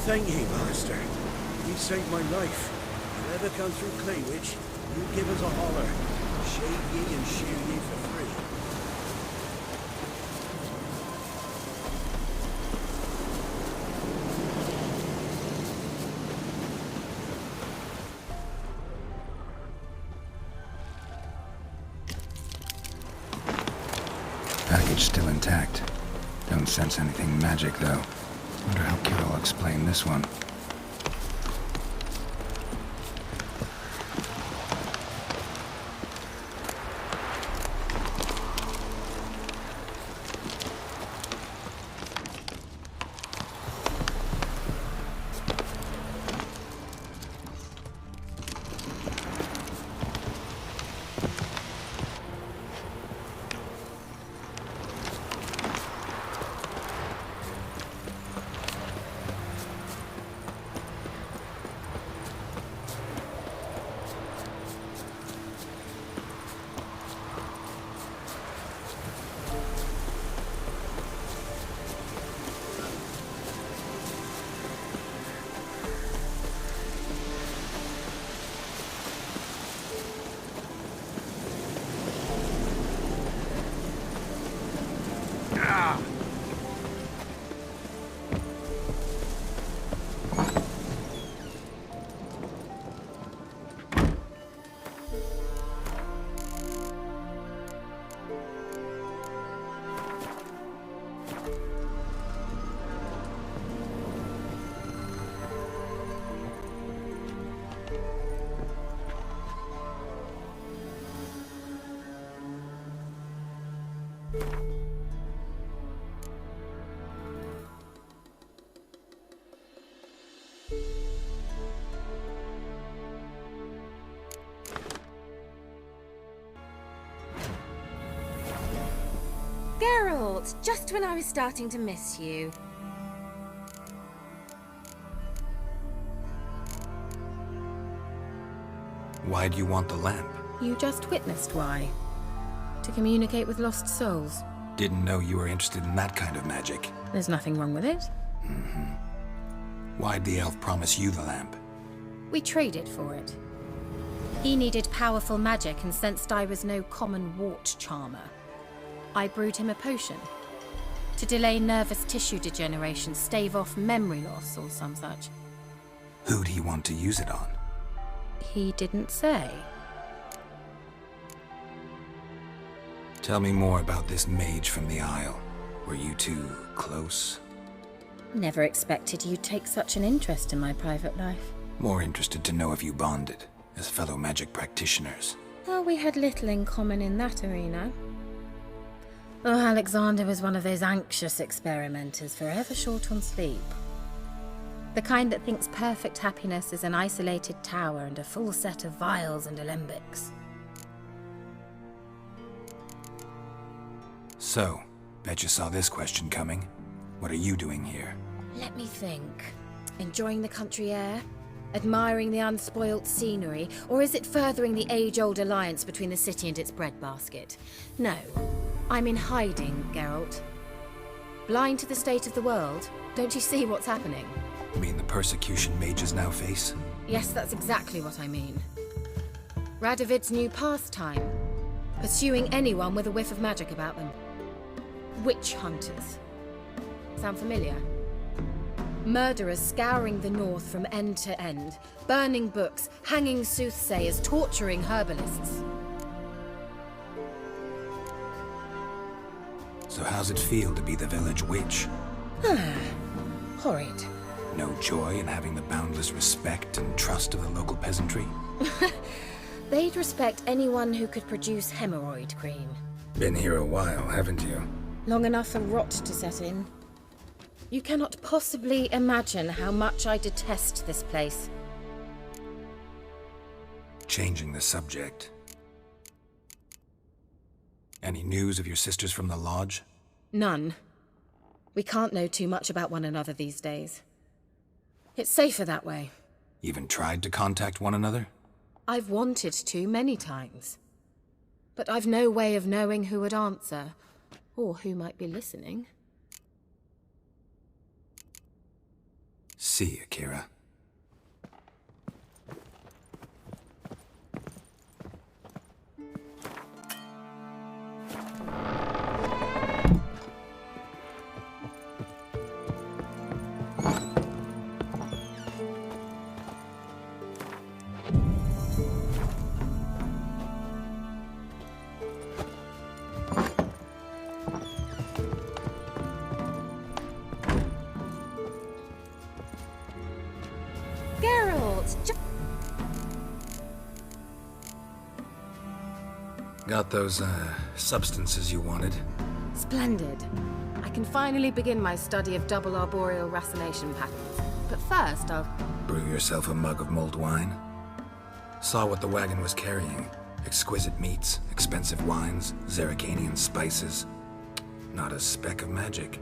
Thank ye, master. Ye saved my life. If you ever come through Claywich, you give us a holler. Shave ye and shear ye for free. Package still intact. Don't sense anything magic, though. Wonder how Keira will explain this one. Geralt, just when I was starting to miss you. Why do you want the lamp? You just witnessed why. To communicate with lost souls. Didn't know you were interested in that kind of magic. There's nothing wrong with it. Why'd the elf promise you the lamp? We traded for it. He needed powerful magic and sensed I was no common wart charmer. I brewed him a potion. To delay nervous tissue degeneration, stave off memory loss or some such. Who'd he want to use it on? He didn't say. Tell me more about this mage from the Isle. Were you two close? Never expected you'd take such an interest in my private life. More interested to know if you bonded, as fellow magic practitioners. Well, we had little in common in that arena. Oh, Alexander was one of those anxious experimenters, forever short on sleep. The kind that thinks perfect happiness is an isolated tower and a full set of vials and alembics. So, bet you saw this question coming. What are you doing here? Let me think. Enjoying the country air? Admiring the unspoilt scenery? Or is it furthering the age-old alliance between the city and its breadbasket? No. I'm in hiding, Geralt. Blind to the state of the world? Don't you see what's happening? You mean the persecution mages now face? Yes, that's exactly what I mean. Radovid's new pastime. Pursuing anyone with a whiff of magic about them. Witch hunters. Sound familiar? Murderers scouring the north from end to end, burning books, hanging soothsayers, torturing herbalists. So how's it feel to be the village witch? Horrid. No joy in having the boundless respect and trust of the local peasantry? They'd respect anyone who could produce hemorrhoid cream. Been here a while, haven't you? Long enough for rot to set in. You cannot possibly imagine how much I detest this place. Changing the subject. Any news of your sisters from the lodge? None. We can't know too much about one another these days. It's safer that way. Even tried to contact one another? I've wanted to many times. But I've no way of knowing who would answer, or who might be listening. See you, Keira. Geralt, Got those, substances you wanted? Splendid. I can finally begin my study of double arboreal racination patterns. But first, I'll... Brew yourself a mug of mulled wine? Saw what the wagon was carrying. Exquisite meats, expensive wines, Zerrikanian spices. Not a speck of magic.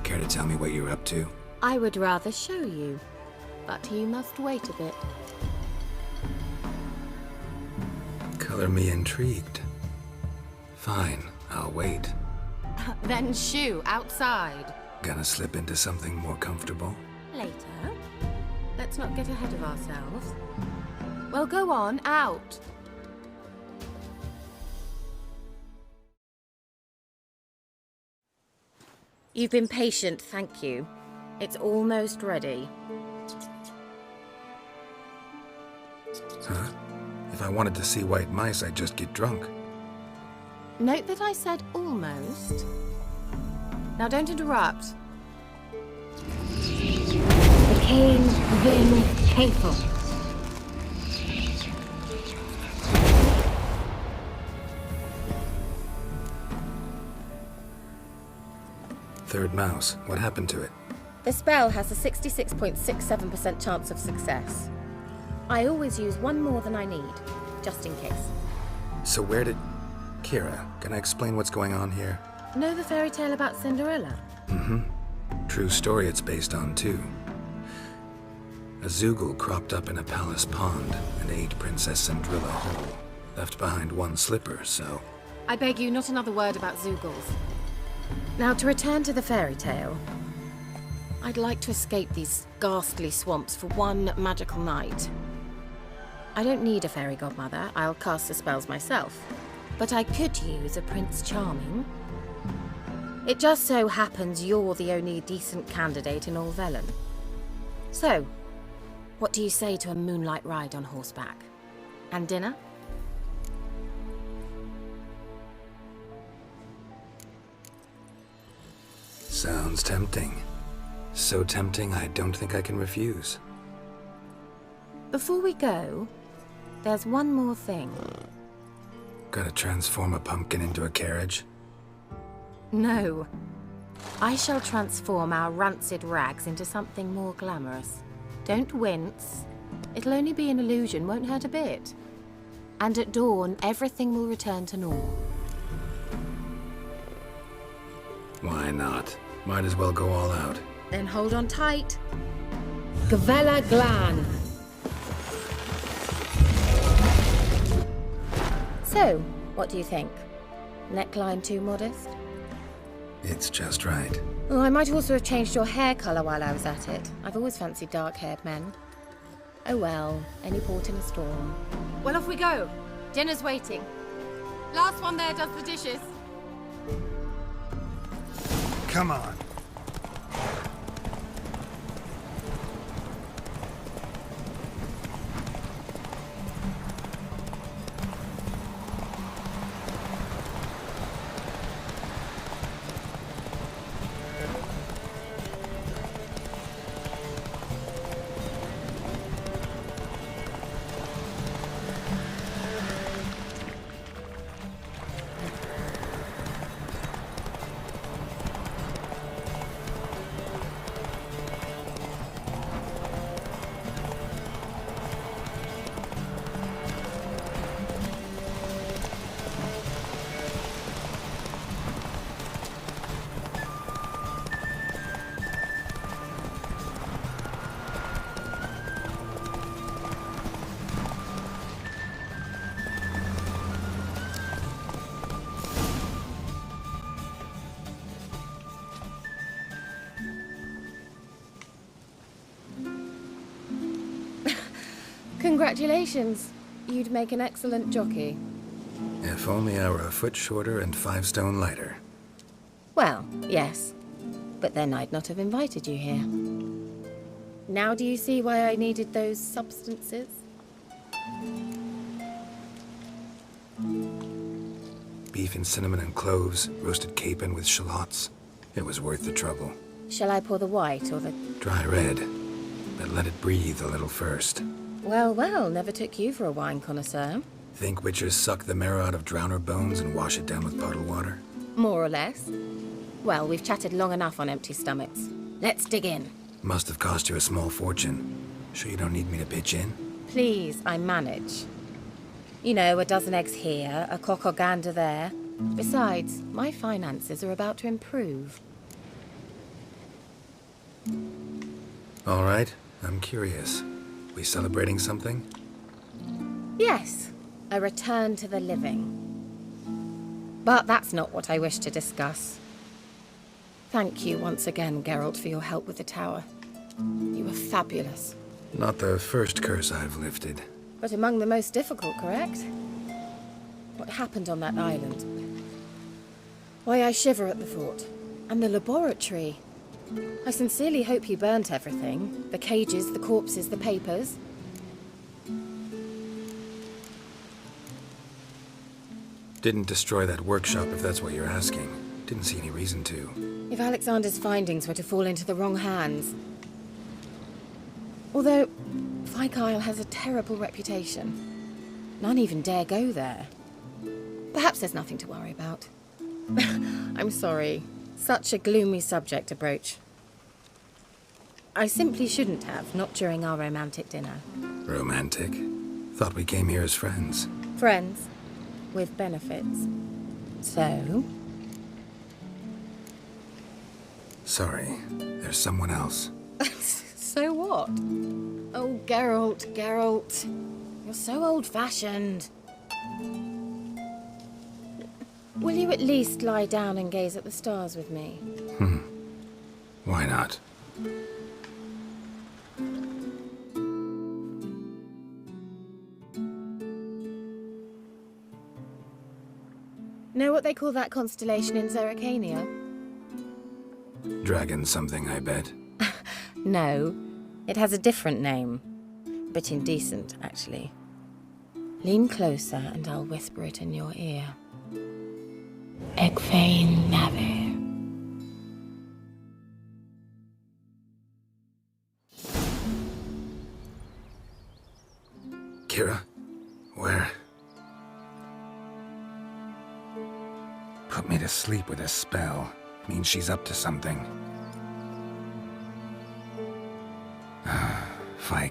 Care to tell me what you're up to? I would rather show you. But you must wait a bit. Color me intrigued. Fine, I'll wait. Then shoo, outside. Gonna slip into something more comfortable? Later. Let's not get ahead of ourselves. Well, go on, out. You've been patient, thank you. It's almost ready. Huh? If I wanted to see white mice, I'd just get drunk. Note that I said almost. Now don't interrupt. The Cain Vin Hateful. Third mouse, what happened to it? The spell has a 66.67% chance of success. I always use one more than I need, just in case. So where did... Keira, can I explain what's going on here? Know the fairy tale about Cinderella? Mm-hmm. True story it's based on, too. A Zoogle cropped up in a palace pond and ate Princess Cinderella whole. Left behind one slipper, so... I beg you, not another word about Zoogles. Now, to return to the fairy tale. I'd like to escape these ghastly swamps for one magical night. I don't need a fairy godmother, I'll cast the spells myself. But I could use a Prince Charming. It just so happens you're the only decent candidate in all Velen. So, what do you say to a moonlight ride on horseback? And dinner? Sounds tempting. So tempting, I don't think I can refuse. Before we go, there's one more thing. Gotta transform a pumpkin into a carriage? No. I shall transform our rancid rags into something more glamorous. Don't wince. It'll only be an illusion, won't hurt a bit. And at dawn, everything will return to normal. Why not? Might as well go all out. Then hold on tight. Gavella Glan. So, what do you think? Neckline too modest? It's just right. Oh, I might also have changed your hair colour while I was at it. I've always fancied dark-haired men. Oh well, any port in a storm. Well, off we go. Dinner's waiting. Last one there does the dishes. Come on. Congratulations. You'd make an excellent jockey. If only I were a foot shorter and 5 stone lighter. Well, yes. But then I'd not have invited you here. Now do you see why I needed those substances? Beef and cinnamon and cloves, roasted capon with shallots. It was worth the trouble. Shall I pour the white or the... Dry red, but let it breathe a little first. Well, well, never took you for a wine connoisseur. Think witchers suck the marrow out of drowner bones and wash it down with bottled water? More or less. Well, we've chatted long enough on empty stomachs. Let's dig in. Must have cost you a small fortune. Sure you don't need me to pitch in? Please, I manage. You know, a dozen eggs here, a cock or gander there. Besides, my finances are about to improve. All right, I'm curious. We celebrating something? Yes, a return to the living. But that's not what I wish to discuss. Thank you once again, Geralt, for your help with the tower. You were fabulous. Not the first curse I've lifted. But among the most difficult, correct? What happened on that island? Why, I shiver at the thought. And the laboratory. I sincerely hope you burnt everything. The cages, the corpses, the papers. Didn't destroy that workshop, if that's what you're asking. Didn't see any reason to. If Alexander's findings were to fall into the wrong hands. Although, Isle has a terrible reputation. None even dare go there. Perhaps there's nothing to worry about. I'm sorry. Such a gloomy subject to broach. I simply shouldn't have, not during our romantic dinner. Romantic? Thought we came here as friends. Friends. With benefits. So? Sorry, there's someone else. So what? Oh, Geralt, Geralt. You're so old-fashioned. Will you at least lie down and gaze at the stars with me? Why not? Know what they call that constellation in Zerrikania? Dragon something, I bet. No, it has a different name. But indecent, actually. Lean closer and I'll whisper it in your ear. Egfain Nave. Keira? Where? Put me to sleep with a spell. Means she's up to something.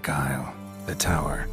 Isle, the tower.